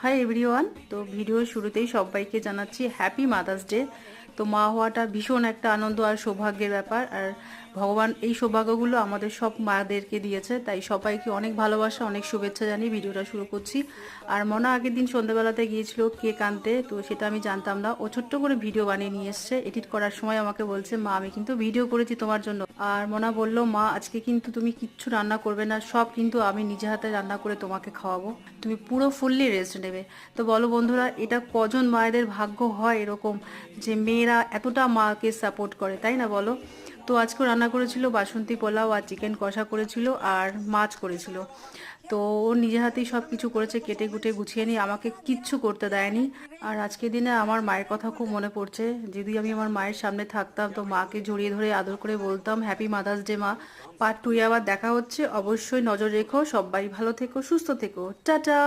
Hi everyone. তো ভিডিওর শুরুতেই সবাইকে জানাচ্ছি হ্যাপি মাদার্স ডে। তো মা হওয়াটা ভীষণ একটা আনন্দ আর সৌভাগ্যের ব্যাপার, আর ভগবান এই সৌভাগ্যগুলো আমাদের সব মাদেরকে দিয়েছে, তাই সবাইকে অনেক ভালোবাসা, অনেক শুভেচ্ছা জানিয়ে ভিডিওটা শুরু করছি। আর মনা আগের দিন সন্ধ্যাবেলাতে গিয়েছিল কেক আনতে, তো সেটা আমি জানতাম না। ও ছোট্ট করে ভিডিও বানিয়ে নিয়ে এসছে। এডিট করার সময় আমাকে বলছে, মা আমি কিন্তু ভিডিও করেছি তোমার জন্য। আর মনা বলল, মা আজকে কিন্তু তুমি কিচ্ছু রান্না করবে না, সব কিন্তু আমি নিজে হাতে রান্না করে তোমাকে খাওয়াবো, তুমি পুরো ফুললি রেস্ট নেবে। তো বলো বন্ধুরা, এটা কজন মায়েদের ভাগ্য হয় এরকম যে মেয়েরা এতটা মাকে সাপোর্ট করে, তাই না বলো? তো আজকেও রান্না করেছিল বাসন্তী পোলাও আর চিকেন কষা করেছিল আর মাছ করেছিল। তো ও নিজে হাতেই সব কিছু করেছে, কেটে কুটে গুছিয়ে নিয়ে আমাকে কিচ্ছু করতে দেয়নি। আর আজকের দিনে আমার মায়ের কথা খুব মনে পড়ছে। যদি আমি আমার মায়ের সামনে থাকতাম তো মাকে জড়িয়ে ধরে আদর করে বলতাম হ্যাপি মাদার্স ডে মা। পার্ট 2 আবার দেখা হচ্ছে, অবশ্যই নজর রেখো, সবাই ভালো থেকো, সুস্থ থেকো, টাটা।